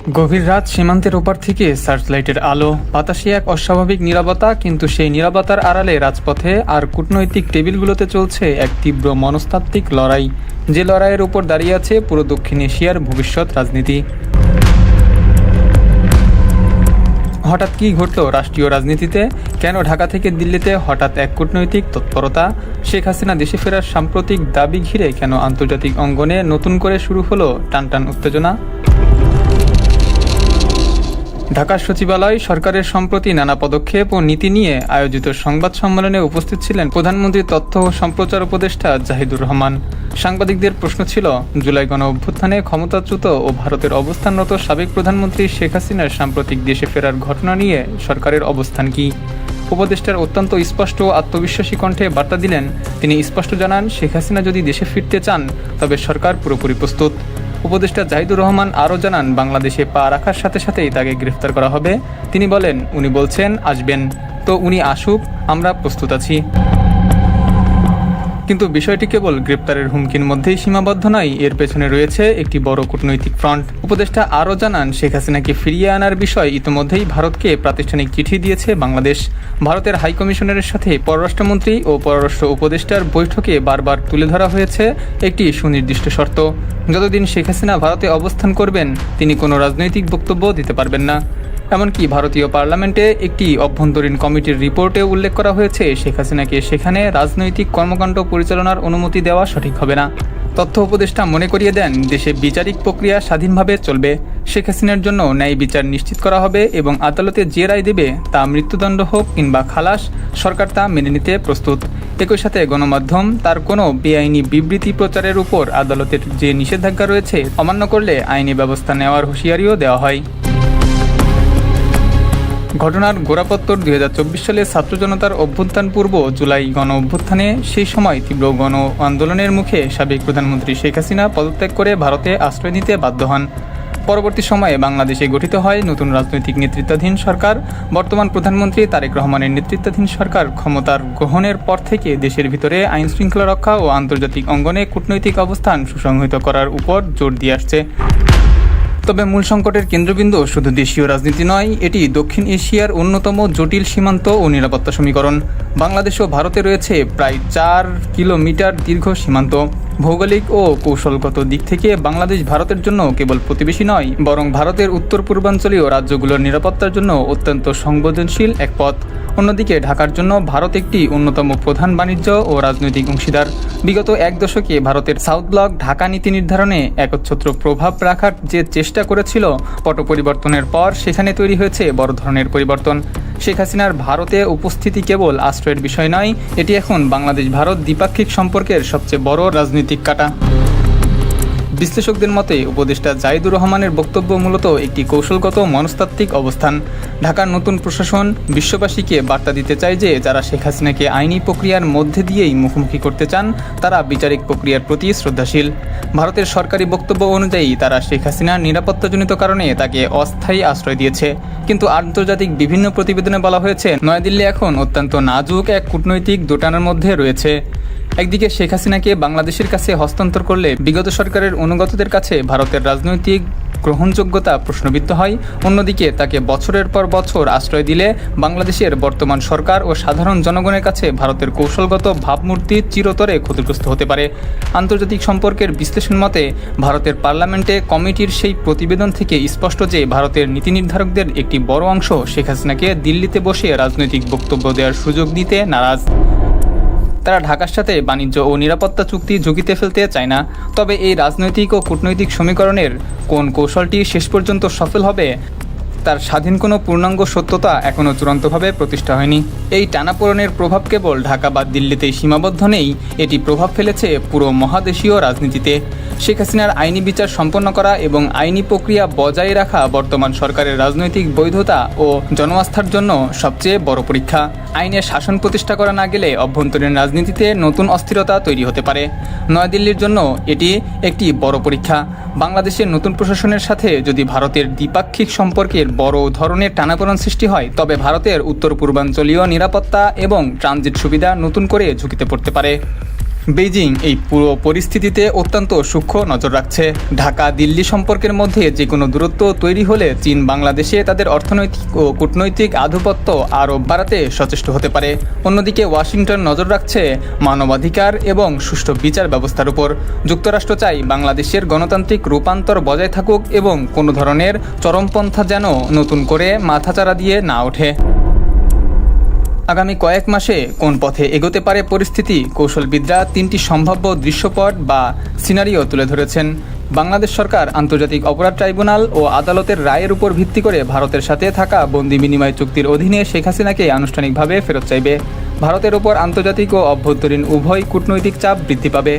গভীর রাত, সীমান্তের ওপার থেকে সার্চলাইটের আলো, বাতাসে এক অস্বাভাবিক নীরবতা, কিন্তু সেই নীরবতার আড়ালে রাজপথে আর কূটনৈতিক টেবিলগুলোতে চলছে এক তীব্র মনস্তাত্ত্বিক লড়াই, যে লড়াইয়ের উপর দাঁড়িয়ে আছে পুরো দক্ষিণ এশিয়ার ভবিষ্যৎ রাজনীতি। হঠাৎ কী ঘটল রাষ্ট্রীয় রাজনীতিতে? কেন ঢাকা থেকে দিল্লিতে হঠাৎ এক কূটনৈতিক তৎপরতা? শেখ হাসিনা দেশে ফেরার সাম্প্রতিক দাবি ঘিরে কেন আন্তর্জাতিক অঙ্গনে নতুন করে শুরু হলো টানটান উত্তেজনা? ঢাকার সচিবালয় সরকারের সম্প্রতি নানা পদক্ষেপ ও নীতি নিয়ে আয়োজিত সংবাদ সম্মেলনে উপস্থিত ছিলেন প্রধানমন্ত্রী তথ্য ও সম্প্রচার উপদেষ্টা জাহিদুর রহমান। সাংবাদিকদের প্রশ্ন ছিল, জুলাই গণ অভ্যুত্থানে ক্ষমতাচ্যুত ও ভারতের অবস্থানরত সাবেক প্রধানমন্ত্রী শেখ হাসিনার সাম্প্রতিক দেশে ফেরার ঘটনা নিয়ে সরকারের অবস্থান কী? উপদেষ্টার অত্যন্ত স্পষ্ট ও আত্মবিশ্বাসী কণ্ঠে বার্তা দিলেন। তিনি স্পষ্ট জানান, শেখ হাসিনা যদি দেশে ফিরতে চান তবে সরকার পুরোপুরি প্রস্তুত। উপদেষ্টা জাহিদুর রহমান আরও জানান, বাংলাদেশে পা রাখার সাথে সাথেই তাকে গ্রেফতার করা হবে। তিনি বলেন, উনি বলছেন আসবেন, তো উনি আসুক, আমরা প্রস্তুত আছি। কিন্তু বিষয়টি কেবল গ্রেপ্তারের হুমকির মধ্যেই সীমাবদ্ধ নয়, এর পেছনে রয়েছে একটি বড় কূটনৈতিক ফ্রন্ট। উপদেষ্টা আরও জানান, শেখ হাসিনাকে ফিরিয়ে আনার বিষয় ইতিমধ্যেই ভারতকে প্রাতিষ্ঠানিক চিঠি দিয়েছে বাংলাদেশ। ভারতের হাইকমিশনারের সাথে পররাষ্ট্রমন্ত্রী ও পররাষ্ট্র উপদেষ্টার বৈঠকে বারবার তুলে ধরা হয়েছে একটি সুনির্দিষ্ট শর্ত: যতদিন শেখ হাসিনা ভারতে অবস্থান করবেন তিনি কোনো রাজনৈতিক বক্তব্য দিতে পারবেন না। এমনকি ভারতীয় পার্লামেন্টে একটি অভ্যন্তরীণ কমিটির রিপোর্টে উল্লেখ করা হয়েছে, শেখ হাসিনাকে সেখানে রাজনৈতিক কর্মকাণ্ড পরিচালনার অনুমতি দেওয়া সঠিক হবে না। তথ্য উপদেষ্টা মনে করিয়ে দেন, দেশে বিচারিক প্রক্রিয়া স্বাধীনভাবে চলবে। শেখ হাসিনার জন্য ন্যায় বিচার নিশ্চিত করা হবে এবং আদালতে যে রায় দেবে তা মৃত্যুদণ্ড হোক কিংবা খালাস, সরকার তা মেনে নিতে প্রস্তুত। একই সাথে গণমাধ্যম তার কোনো বেআইনি বিবৃতি প্রচারের উপর আদালতের যে নিষেধাজ্ঞা রয়েছে অমান্য করলে আইনি ব্যবস্থা নেওয়ার হুঁশিয়ারিও দেওয়া হয়। ঘটনার গোড়াপত্তর 2024 সালে ছাত্র জনতার অভ্যুত্থান পূর্ব জুলাই গণ অভ্যুত্থানে সেই সময় তীব্র গণ আন্দোলনের মুখে সাবেক প্রধানমন্ত্রী শেখ হাসিনা পদত্যাগ করে ভারতে আশ্রয় নিতে বাধ্য হন। পরবর্তী সময়ে বাংলাদেশে গঠিত হয় নতুন রাজনৈতিক নেতৃত্বাধীন সরকার। বর্তমান প্রধানমন্ত্রী তারেক রহমানের নেতৃত্বাধীন সরকার ক্ষমতার গ্রহণের পর থেকে দেশের ভিতরে আইন শৃঙ্খলা রক্ষা ও আন্তর্জাতিক অঙ্গনে কূটনৈতিক অবস্থান সুসংহত করার উপর জোর দিয়ে আসছে। তবে মূল সংকটের কেন্দ্রবিন্দু শুধু দেশীয় রাজনীতি নয়, এটি দক্ষিণ এশিয়ার অন্যতম জটিল সীমান্ত ও নিরাপত্তা সমীকরণ। বাংলাদেশ ও ভারতে রয়েছে প্রায় 4 কিলোমিটার দীর্ঘ সীমান্ত। ভৌগোলিক ও কৌশলগত দিক থেকে বাংলাদেশ ভারতের জন্য কেবল প্রতিবেশী নয়, বরং ভারতের উত্তর পূর্বাঞ্চলীয় রাজ্যগুলোর নিরাপত্তার জন্য অত্যন্ত সংবেদনশীল এক পথ। অন্যদিকে ঢাকার জন্য ভারত একটি অন্যতম প্রধান বাণিজ্য ও রাজনৈতিক অংশীদার। বিগত এক দশকে ভারতের সাউথ ব্লক ঢাকা নীতি নির্ধারণে একচ্ছত্র প্রভাব রাখার যে চেষ্টা করেছিল, পট পরিবর্তনের পর সেখানে তৈরি হয়েছে বড় ধরনের পরিবর্তন। শেখ হাসিনার ভারতে উপস্থিতি কেবল আশ্রয়ের বিষয় নয়, এটি এখন বাংলাদেশ ভারত দ্বিপাক্ষিক সম্পর্কের সবচেয়ে বড় রাজনৈতিক কাঁটা। বিশ্লেষকদের মতে উপদেষ্টা জাহিদুর রহমানের বক্তব্য মূলত একটি কৌশলগত মনস্তাত্ত্বিক অবস্থান। ঢাকার নতুন প্রশাসন বিশ্ববাসীকে বার্তা দিতে চায় যে যারা শেখ হাসিনাকে আইনি প্রক্রিয়ার মধ্যে দিয়েই মুখোমুখি করতে চান তারা বিচারিক প্রক্রিয়ার প্রতি শ্রদ্ধাশীল। ভারতের সরকারি বক্তব্য অনুযায়ী তারা শেখ হাসিনার নিরাপত্তাজনিত কারণে তাকে অস্থায়ী আশ্রয় দিয়েছে, কিন্তু আন্তর্জাতিক বিভিন্ন প্রতিবেদনে বলা হয়েছে নয়াদিল্লি এখন অত্যন্ত নাজুক এক কূটনৈতিক দোটানার মধ্যে রয়েছে। একদিকে শেখ হাসিনাকে বাংলাদেশের কাছে হস্তান্তর করলে বিগত সরকারের অনুগতদের কাছে ভারতের রাজনৈতিক গ্রহণযোগ্যতা প্রশ্নবিদ্ধ হয়, অন্যদিকে তাকে বছরের পর বছর আশ্রয় দিলে বাংলাদেশের বর্তমান সরকার ও সাধারণ জনগণের কাছে ভারতের কৌশলগত ভাবমূর্তি চিরতরে ক্ষতিগ্রস্ত হতে পারে। আন্তর্জাতিক সম্পর্কের বিশ্লেষণ মতে ভারতের পার্লামেন্টে কমিটির সেই প্রতিবেদন থেকে স্পষ্ট যে ভারতের নীতি নির্ধারকদের একটি বড় অংশ শেখ হাসিনাকে দিল্লিতে বসে রাজনৈতিক বক্তব্য দেওয়ার সুযোগ দিতে নারাজ। তারা ঢাকার সাথে বাণিজ্য ও নিরাপত্তা চুক্তি ঝুঁকিতে ফেলতে চায় না। তবে এই রাজনৈতিক ও কূটনৈতিক সমীকরণের কোন কৌশলটি শেষ পর্যন্ত সফল হবে তার স্বাধীন কোনো পূর্ণাঙ্গ সত্যতা এখনও চূড়ান্তভাবে প্রতিষ্ঠা হয়নি। এই টানাপোড়েনের প্রভাব কেবল ঢাকা বা দিল্লিতেই সীমাবদ্ধ নেই, এটি প্রভাব ফেলেছে পুরো মহাদেশীয় রাজনীতিতে। শেখ হাসিনার আইনি বিচার সম্পন্ন করা এবং আইনি প্রক্রিয়া বজায় রাখা বর্তমান সরকারের রাজনৈতিক বৈধতা ও জনআস্থার জন্য সবচেয়ে বড় পরীক্ষা। আইনের শাসন প্রতিষ্ঠা করা না গেলে অভ্যন্তরীণ রাজনীতিতে নতুন অস্থিরতা তৈরি হতে পারে। নয়াদিল্লির জন্য এটি একটি বড় পরীক্ষা। বাংলাদেশের নতুন প্রশাসনের সাথে যদি ভারতের দ্বিপাক্ষিক সম্পর্কের বড় ধরনের টানাপোড়েন সৃষ্টি হয় তবে ভারতের উত্তর পূর্বাঞ্চলীয় নিরাপত্তা এবং ট্রানজিট সুবিধা নতুন করে ঝুঁকিতে পড়তে পারে। বেইজিং এই পুরো পরিস্থিতিতে অত্যন্ত সূক্ষ্ম নজর রাখছে। ঢাকা দিল্লি সম্পর্কের মধ্যে যে কোনো দূরত্ব তৈরি হলে চীন বাংলাদেশে তাদের অর্থনৈতিক ও কূটনৈতিক আধিপত্য আরও বাড়াতে সচেষ্ট হতে পারে। অন্যদিকে ওয়াশিংটন নজর রাখছে মানবাধিকার এবং সুষ্ঠু বিচার ব্যবস্থার উপর। যুক্তরাষ্ট্র চায় বাংলাদেশের গণতান্ত্রিক রূপান্তর বজায় থাকুক এবং কোনো ধরনের চরমপন্থা যেন নতুন করে মাথাচাড়া দিয়ে না ওঠে। আগামী কয়েক মাসে কোন পথে এগোতে পারে পরিস্থিতি, কৌশলবিদরা তিনটি সম্ভাব্য দৃশ্যপট বা সিনারিও তুলে ধরেছেন। বাংলাদেশ সরকার আন্তর্জাতিক অপরাধ ট্রাইব্যুনাল ও আদালতের রায়ের উপর ভিত্তি করে ভারতের সাথে থাকা বন্দি বিনিময় চুক্তির অধীনে শেখ হাসিনাকে আনুষ্ঠানিকভাবে ফেরত চাইবে। ভারতের ওপর আন্তর্জাতিক ও অভ্যন্তরীণ উভয় কূটনৈতিক চাপ বৃদ্ধি পাবে।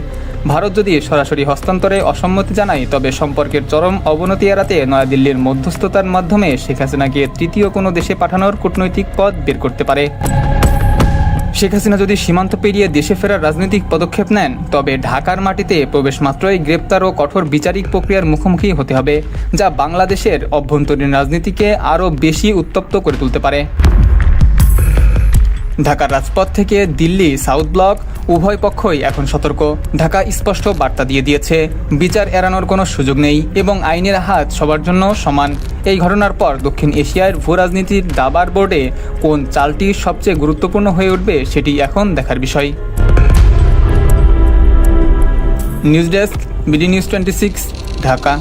ভারত যদি সরাসরি হস্তান্তরে অসম্মতি জানায় তবে সম্পর্কের চরম অবনতি এড়াতে নয়াদিল্লির মধ্যস্থতার মাধ্যমে শেখ হাসিনাকে তৃতীয় কোনো দেশে পাঠানোর কূটনৈতিক পথ বের করতে পারে। শেখ হাসিনা যদি সীমান্ত পেরিয়ে দেশে ফেরার রাজনৈতিক পদক্ষেপ নেন তবে ঢাকার মাটিতে প্রবেশ মাত্রই গ্রেপ্তার ও কঠোর বিচারিক প্রক্রিয়ার মুখোমুখি হতে হবে, যা বাংলাদেশের অভ্যন্তরীণ রাজনীতিকে আরও বেশি উত্তপ্ত করে তুলতে পারে। ঢাকার রাজপথ থেকে দিল্লি সাউথ ব্লক উভয় পক্ষই এখন সতর্ক। ঢাকা স্পষ্ট বার্তা দিয়ে দিয়েছে, বিচার এড়ানোর কোনো সুযোগ নেই এবং আইনের হাত সবার জন্য সমান। এই ঘটনার পর দক্ষিণ এশিয়ার ভূ রাজনীতির দাবার বোর্ডে কোন চালটি সবচেয়ে গুরুত্বপূর্ণ হয়ে উঠবে সেটি এখন দেখার বিষয়। News desk, BD news 26, Dhaka.